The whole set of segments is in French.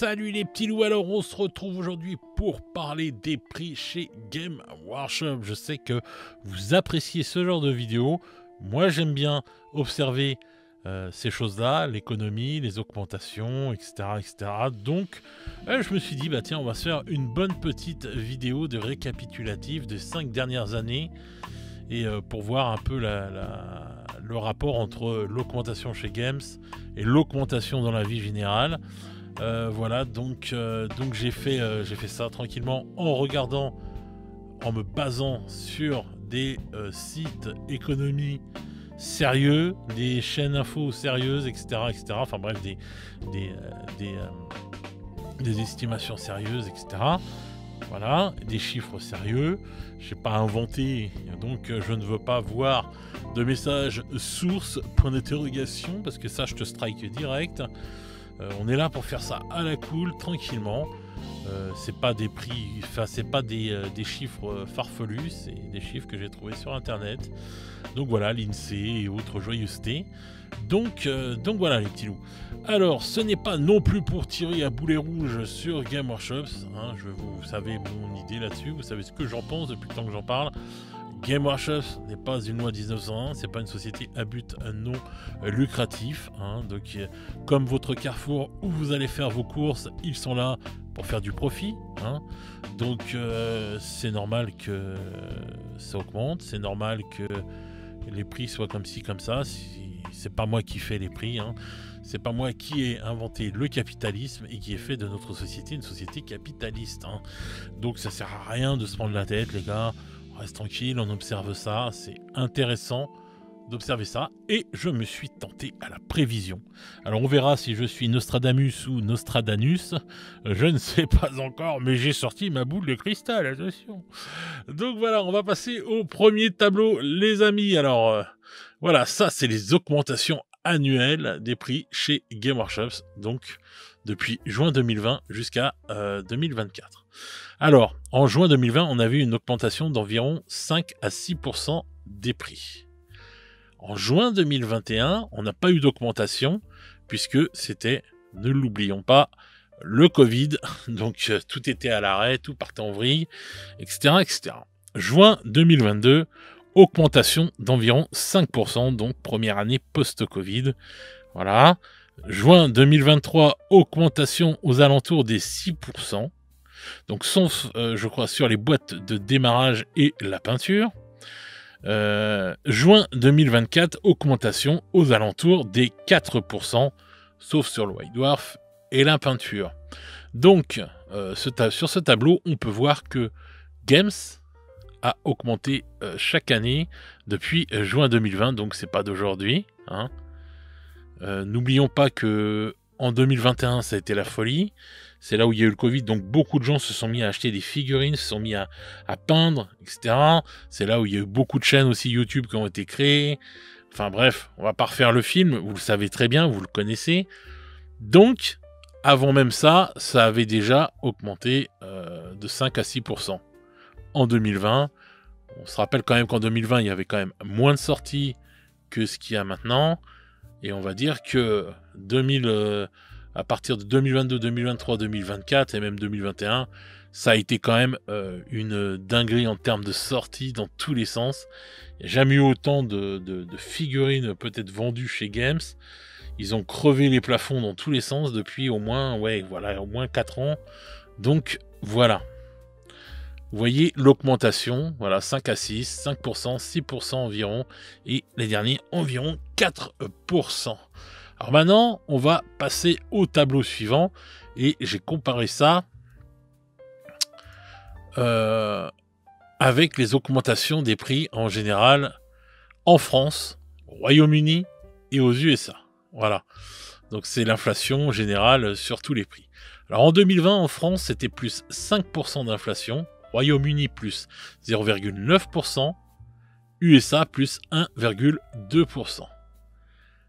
Salut les petits loups, alors on se retrouve aujourd'hui pour parler des prix chez Game Workshop. Je sais que vous appréciez ce genre de vidéo. Moi j'aime bien observer ces choses-là, l'économie, les augmentations, etc. etc. Donc je me suis dit, bah tiens, on va se faire une bonne petite vidéo de récapitulatif des 5 dernières années. Et pour voir un peu le rapport entre l'augmentation chez Games et l'augmentation dans la vie générale. Voilà, donc j'ai fait ça tranquillement en regardant, en me basant sur des sites économie sérieux, des chaînes info sérieuses, etc. etc. Enfin bref, des estimations sérieuses, etc. Voilà, des chiffres sérieux. J'ai pas inventé, donc je ne veux pas voir de message source, point d'interrogation, parce que ça je te strike direct. On est là pour faire ça à la cool, tranquillement. C'est pas des prix, enfin c'est pas des chiffres farfelus, c'est des chiffres que j'ai trouvés sur internet. Donc voilà, l'INSEE et autres joyeusetés. Donc voilà les petits loups. Alors ce n'est pas non plus pour tirer à boulet rouge sur Game Workshop, hein, vous savez mon idée là-dessus, vous savez ce que j'en pense depuis le temps que j'en parle. Game Workshop n'est pas une loi 1901, c'est pas une société à but non lucratif, hein, donc comme votre Carrefour où vous allez faire vos courses, ils sont là pour faire du profit, hein, donc c'est normal que ça augmente, c'est normal que les prix soient comme ci comme ça. C'est pas moi qui fais les prix, hein. C'est pas moi qui ai inventé le capitalisme et qui ai fait de notre société une société capitaliste, hein. Donc ça sert à rien de se prendre la tête, les gars. On reste tranquille, on observe ça. C'est intéressant d'observer ça. Et je me suis tenté à la prévision. Alors on verra si je suis Nostradamus ou Nostradanus. Je ne sais pas encore, mais j'ai sorti ma boule de cristal, attention. Donc voilà, on va passer au premier tableau, les amis. Alors voilà, ça c'est les augmentations annuelles des prix chez Game Workshop, donc depuis juin 2020 jusqu'à 2024. Alors, en juin 2020, on a vu une augmentation d'environ 5 à 6% des prix. En juin 2021, on n'a pas eu d'augmentation, puisque c'était, ne l'oublions pas, le Covid, donc tout était à l'arrêt, tout partait en vrille, etc., etc. Juin 2022, augmentation d'environ 5%, donc première année post-Covid. Voilà. Juin 2023, augmentation aux alentours des 6%. Donc sauf, je crois, sur les boîtes de démarrage et la peinture. Juin 2024, augmentation aux alentours des 4%, sauf sur le White Dwarf et la peinture. Donc, sur ce tableau, on peut voir que Games a augmenté chaque année depuis juin 2020, donc c'est pas d'aujourd'hui, hein. N'oublions pas que en 2021, ça a été la folie. C'est là où il y a eu le Covid, donc beaucoup de gens se sont mis à acheter des figurines, se sont mis à peindre, etc. C'est là où il y a eu beaucoup de chaînes aussi YouTube qui ont été créées. Enfin bref, on va pas refaire le film, vous le savez très bien, vous le connaissez. Donc, avant même ça, ça avait déjà augmenté de 5 à 6%. En 2020, on se rappelle quand même qu'en 2020, il y avait quand même moins de sorties que ce qu'il y a maintenant. Et on va dire que à partir de 2022, 2023, 2024 et même 2021, ça a été quand même une dinguerie en termes de sorties dans tous les sens. Il n'y a jamais eu autant de figurines peut-être vendues chez Games. Ils ont crevé les plafonds dans tous les sens depuis au moins 4 ans. Donc voilà. Vous voyez l'augmentation, voilà, 5 à 6, 5%, 6% environ, et les derniers environ 4%. Alors maintenant, on va passer au tableau suivant, et j'ai comparé ça avec les augmentations des prix en général en France, au Royaume-Uni et aux USA. Voilà, donc c'est l'inflation générale sur tous les prix. Alors en 2020, en France, c'était plus 5% d'inflation, Royaume-Uni plus 0,9%, USA plus 1,2%.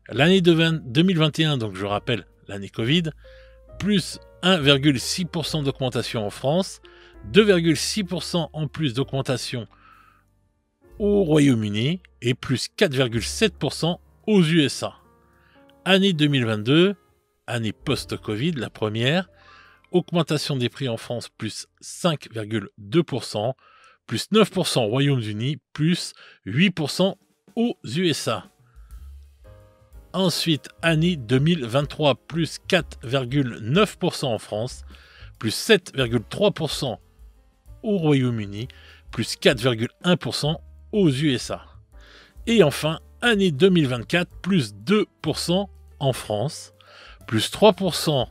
L'année 2021, donc je rappelle l'année Covid, plus 1,6% d'augmentation en France, 2,6% en plus d'augmentation au Royaume-Uni et plus 4,7% aux USA. Année 2022, année post-Covid, la première, augmentation des prix en France, plus 5,2%, plus 9% au Royaume-Uni, plus 8% aux USA. Ensuite, année 2023, plus 4,9% en France, plus 7,3% au Royaume-Uni, plus 4,1% aux USA. Et enfin, année 2024, plus 2% en France, plus 3%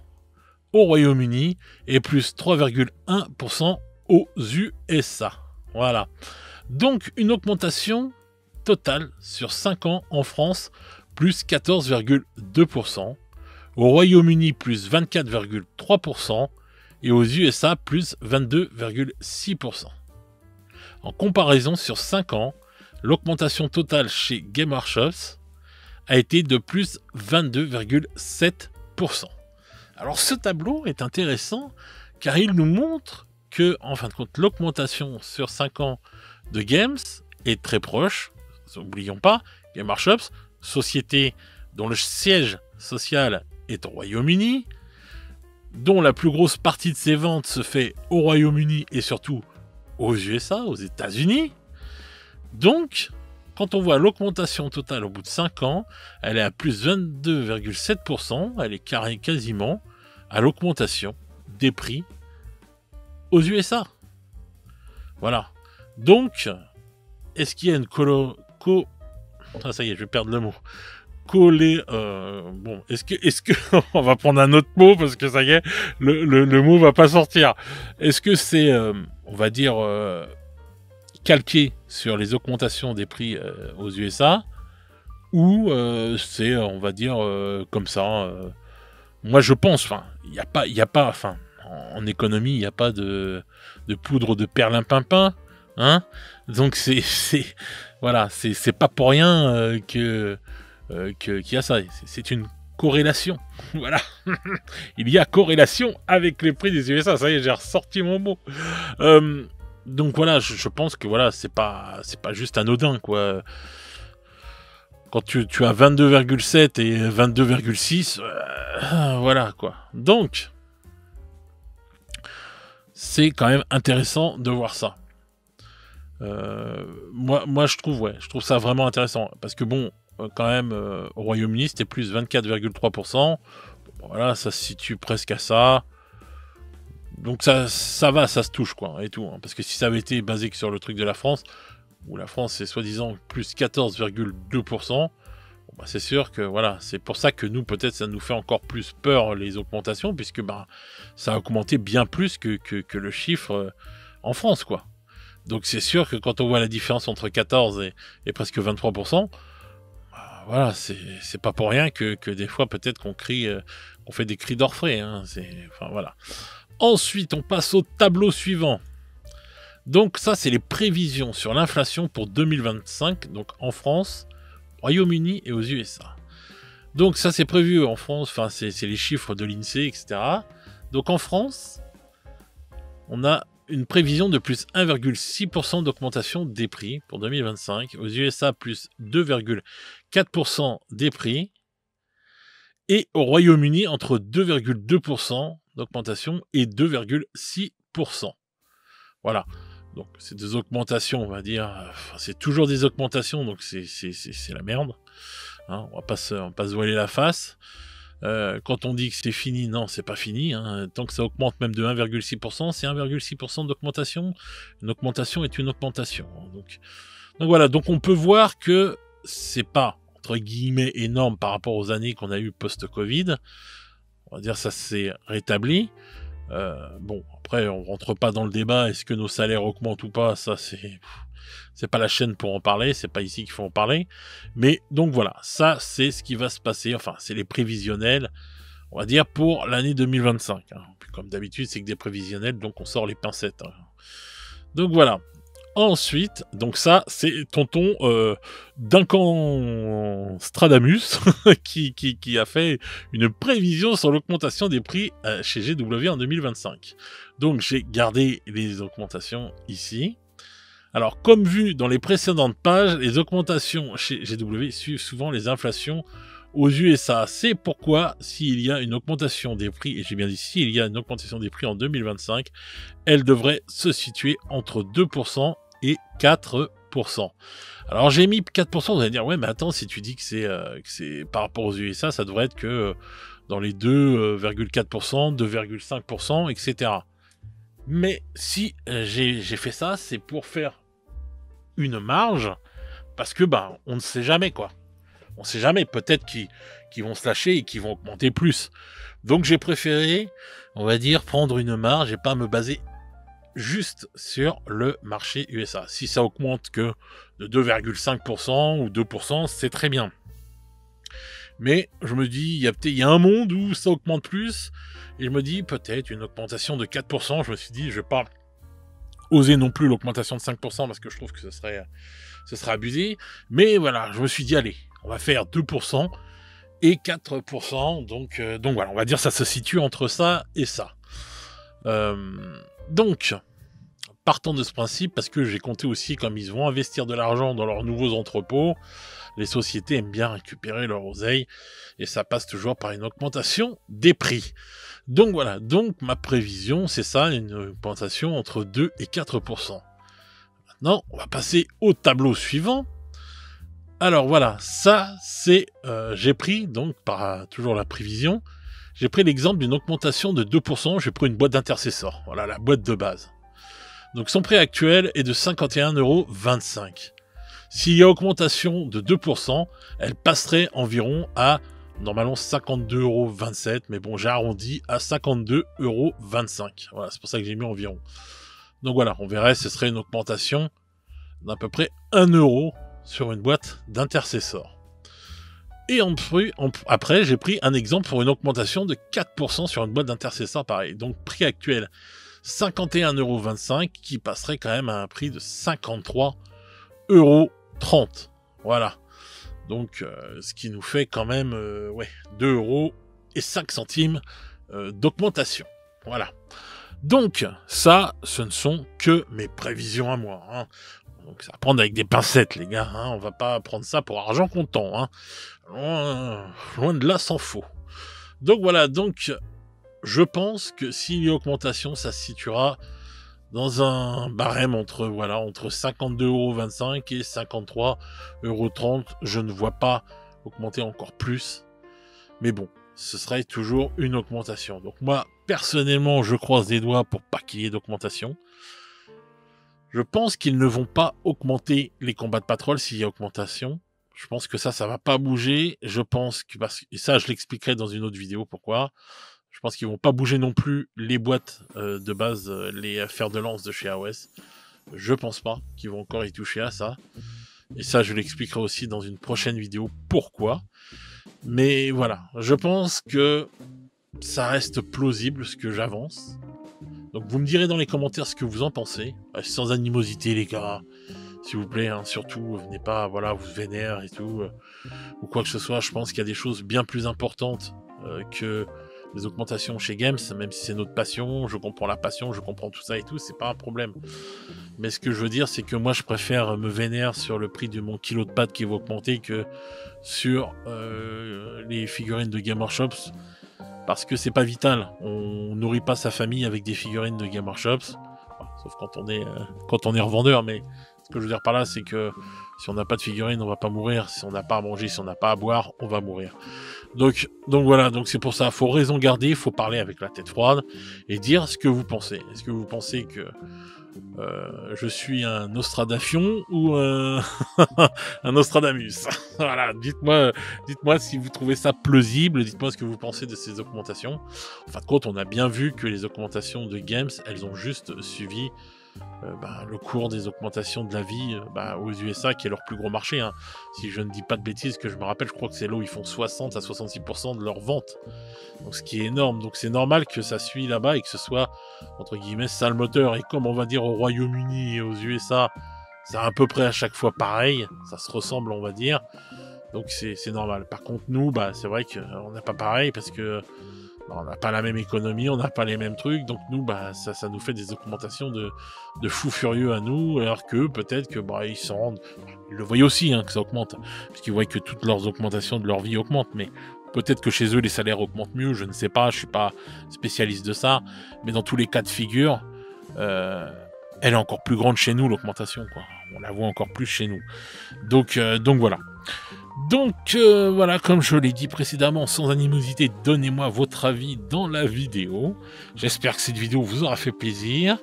au Royaume-Uni et plus 3,1% aux USA. Voilà. Donc, une augmentation totale sur 5 ans en France, plus 14,2%, au Royaume-Uni, plus 24,3%, et aux USA, plus 22,6%. En comparaison, sur 5 ans, l'augmentation totale chez Game Workshop a été de plus 22,7%. Alors ce tableau est intéressant car il nous montre que, en fin de compte, l'augmentation sur 5 ans de Games est très proche. N'oublions pas, Game Workshop, société dont le siège social est au Royaume-Uni, dont la plus grosse partie de ses ventes se fait au Royaume-Uni et surtout aux USA, aux États-Unis. Donc, quand on voit l'augmentation totale au bout de 5 ans, elle est à plus 22,7%, elle est quasiment à l'augmentation des prix aux USA. Voilà. Donc, est-ce qu'il y a une Ah, ça y est, je vais perdre le mot. Bon, est-ce que on va prendre un autre mot parce que ça y est, le mot va pas sortir. Est-ce que c'est, on va dire, calqué sur les augmentations des prix aux USA ou c'est, on va dire, comme ça. Moi, je pense. Enfin, il y a pas. Enfin, en économie, il n'y a pas de poudre de perlimpinpin, hein. Donc voilà, c'est pas pour rien qu'il y a ça. C'est une corrélation. Voilà. Il y a corrélation avec les prix des USA. Ça y est, j'ai ressorti mon mot. Donc voilà, je pense que voilà, c'est pas juste anodin, quoi. Quand tu as 22,7 et 22,6, voilà, quoi. Donc, c'est quand même intéressant de voir ça. Moi je trouve ça vraiment intéressant. Parce que bon, quand même, au Royaume-Uni, c'était plus 24,3%. Voilà, ça se situe presque à ça. Donc ça va, ça se touche, quoi, et tout. Hein. Parce que si ça avait été basé que sur le truc de la France, où la France c'est soi-disant plus 14,2%, bah, c'est sûr que voilà, c'est pour ça que nous, peut-être, ça nous fait encore plus peur les augmentations, puisque bah, ça a augmenté bien plus que le chiffre en France, quoi. Donc c'est sûr que quand on voit la différence entre 14 et presque 23%, bah, voilà, c'est pas pour rien que des fois peut-être qu'on crie, on fait des cris d'orfraie. Hein, enfin voilà. Ensuite, on passe au tableau suivant. Donc ça, c'est les prévisions sur l'inflation pour 2025, donc en France, Royaume-Uni et aux USA. Donc ça, c'est prévu en France, enfin c'est les chiffres de l'INSEE, etc. Donc en France, on a une prévision de plus 1,6% d'augmentation des prix pour 2025. Aux USA, plus 2,4% des prix. Et au Royaume-Uni, entre 2,2% d'augmentation et 2,6%. Voilà. Donc, c'est des augmentations, on va dire. Enfin, c'est toujours des augmentations, donc c'est la merde. Hein, on va pas se voiler la face. Quand on dit que c'est fini, non, c'est pas fini. Hein. Tant que ça augmente même de 1,6%, c'est 1,6% d'augmentation. Une augmentation est une augmentation. Donc voilà, donc on peut voir que c'est pas, entre guillemets, énorme par rapport aux années qu'on a eues post-Covid. On va dire ça s'est rétabli. Bon, après, on rentre pas dans le débat, est-ce que nos salaires augmentent ou pas, ça c'est pas la chaîne pour en parler, c'est pas ici qu'il faut en parler. Mais donc voilà, ça c'est ce qui va se passer, enfin c'est les prévisionnels, on va dire, pour l'année 2025. Hein. Puis, comme d'habitude, c'est que des prévisionnels, donc on sort les pincettes. Hein. Donc voilà. Ensuite, donc ça, c'est tonton Duncan Stradamus qui a fait une prévision sur l'augmentation des prix chez GW en 2025. Donc j'ai gardé les augmentations ici. Alors comme vu dans les précédentes pages, les augmentations chez GW suivent souvent les inflations aux USA. C'est pourquoi, s'il y a une augmentation des prix, et j'ai bien dit s'il y a une augmentation des prix en 2025, elle devrait se situer entre 2% et 4%. Alors j'ai mis 4%, vous allez dire, ouais mais attends, si tu dis que c'est par rapport aux USA, ça devrait être que dans les 2,4%, 2,5%, etc. Mais si j'ai fait ça, c'est pour faire une marge, parce que bah on ne sait jamais quoi. On ne sait jamais, peut-être qu'ils vont se lâcher et qu'ils vont augmenter plus. Donc j'ai préféré, on va dire, prendre une marge et pas me baser juste sur le marché USA. Si ça augmente que de 2,5% ou 2%, c'est très bien. Mais je me dis, il y a un monde où ça augmente plus, et je me dis peut-être une augmentation de 4%. Je me suis dit, je vais pas oser non plus l'augmentation de 5% parce que je trouve que ce serait abusé. Mais voilà, je me suis dit, allez, on va faire 2% et 4%. Donc voilà, on va dire ça se situe entre ça et ça. Donc, partant de ce principe, parce que j'ai compté aussi comme ils vont investir de l'argent dans leurs nouveaux entrepôts, les sociétés aiment bien récupérer leur oseille, et ça passe toujours par une augmentation des prix. Donc voilà, donc ma prévision, c'est ça, une augmentation entre 2 et 4%. Maintenant, on va passer au tableau suivant. Alors voilà, ça c'est, j'ai pris, donc par toujours la prévision, j'ai pris l'exemple d'une augmentation de 2%, j'ai pris une boîte d'intercesseur, voilà la boîte de base. Donc son prix actuel est de 51,25 €. S'il y a augmentation de 2%, elle passerait environ à, normalement 52,27 €, mais bon j'ai arrondi à 52,25 €. Voilà, c'est pour ça que j'ai mis environ. Donc voilà, on verrait, ce serait une augmentation d'à peu près 1 € sur une boîte d'intercesseur. Et après, j'ai pris un exemple pour une augmentation de 4% sur une boîte d'intercesseur pareil. Donc prix actuel 51,25 € qui passerait quand même à un prix de 53,30 €. Voilà. Donc ce qui nous fait quand même 2,05 € d'augmentation. Voilà. Donc ça, ce ne sont que mes prévisions à moi. Hein. Donc ça va prendre avec des pincettes, les gars. Hein. On va pas prendre ça pour argent comptant. Hein. Loin de là, s'en faut. Donc voilà, donc je pense que s'il y a augmentation, ça se situera dans un barème entre 52,25 € et 53,30 €. Je ne vois pas augmenter encore plus. Mais bon, ce serait toujours une augmentation. Donc moi, personnellement, je croise les doigts pour pas qu'il y ait d'augmentation. Je pense qu'ils ne vont pas augmenter les combats de patrol s'il y a augmentation. Je pense que ça va pas bouger. Je pense que, et ça, je l'expliquerai dans une autre vidéo pourquoi. Je pense qu'ils vont pas bouger non plus les boîtes de base, les fers de lance de chez AOS. Je pense pas qu'ils vont encore y toucher à ça. Et ça, je l'expliquerai aussi dans une prochaine vidéo pourquoi. Mais voilà, je pense que ça reste plausible ce que j'avance. Donc vous me direz dans les commentaires ce que vous en pensez. Sans animosité les gars, s'il vous plaît, hein, surtout, venez pas, voilà, vous vénère et tout, ou quoi que ce soit. Je pense qu'il y a des choses bien plus importantes que les augmentations chez Games, même si c'est notre passion, je comprends la passion, je comprends tout ça et tout, c'est pas un problème. Mais ce que je veux dire, c'est que moi je préfère me vénère sur le prix de mon kilo de pâtes qui va augmenter que sur les figurines de Game Workshops, parce que c'est pas vital. On nourrit pas sa famille avec des figurines de Game Workshops, sauf quand on est revendeur, mais ce que je veux dire par là, c'est que si on n'a pas de figurines, on va pas mourir. Si on n'a pas à manger, si on n'a pas à boire, on va mourir. Donc voilà, donc c'est pour ça, faut raison garder, il faut parler avec la tête froide et dire ce que vous pensez. Est-ce que vous pensez que je suis un Nostradafion ou un Nostradamus? Voilà, dites-moi si vous trouvez ça plausible, dites-moi ce que vous pensez de ces augmentations. En fin de compte, on a bien vu que les augmentations de Games, elles ont juste suivi le cours des augmentations de la vie aux USA, qui est leur plus gros marché. Hein. Si je ne dis pas de bêtises, que je me rappelle, je crois que c'est là où ils font 60 à 66% de leurs ventes. Donc ce qui est énorme. Donc c'est normal que ça suit là-bas et que ce soit, entre guillemets, ça le moteur. Et comme on va dire au Royaume-Uni et aux USA, c'est à peu près à chaque fois pareil. Ça se ressemble, on va dire. Donc c'est normal. Par contre, nous, c'est vrai qu'on n'a pas pareil parce que On n'a pas la même économie, on n'a pas les mêmes trucs, donc nous, bah, ça nous fait des augmentations de fous furieux à nous, alors que peut-être que bah, ils s'en rendent... Ils le voient aussi, hein, que ça augmente, parce qu'ils voient que toutes leurs augmentations de leur vie augmentent, mais peut-être que chez eux, les salaires augmentent mieux, je ne sais pas, je suis pas spécialiste de ça, mais dans tous les cas de figure, elle est encore plus grande chez nous, l'augmentation, quoi. On la voit encore plus chez nous. Donc voilà. Donc voilà, comme je l'ai dit précédemment, sans animosité, donnez-moi votre avis dans la vidéo. J'espère que cette vidéo vous aura fait plaisir.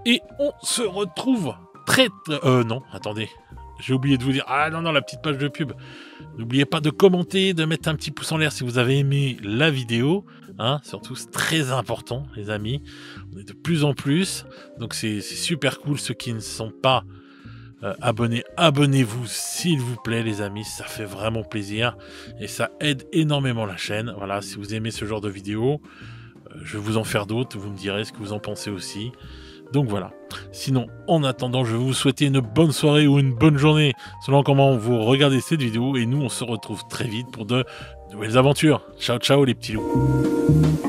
Et on se retrouve non, attendez. J'ai oublié de vous dire... Ah non, la petite page de pub. N'oubliez pas de commenter, de mettre un petit pouce en l'air si vous avez aimé la vidéo. Hein, surtout, c'est très important, les amis. On est de plus en plus. Donc c'est super cool. Ceux qui ne sont pas abonnés, abonnez-vous s'il vous plaît, les amis. Ça fait vraiment plaisir. Et ça aide énormément la chaîne. Voilà, si vous aimez ce genre de vidéos, je vais vous en faire d'autres. Vous me direz ce que vous en pensez aussi. Donc voilà. Sinon, en attendant, je vais vous souhaiter une bonne soirée ou une bonne journée, selon comment vous regardez cette vidéo. Et nous, on se retrouve très vite pour de nouvelles aventures. Ciao, ciao les petits loups.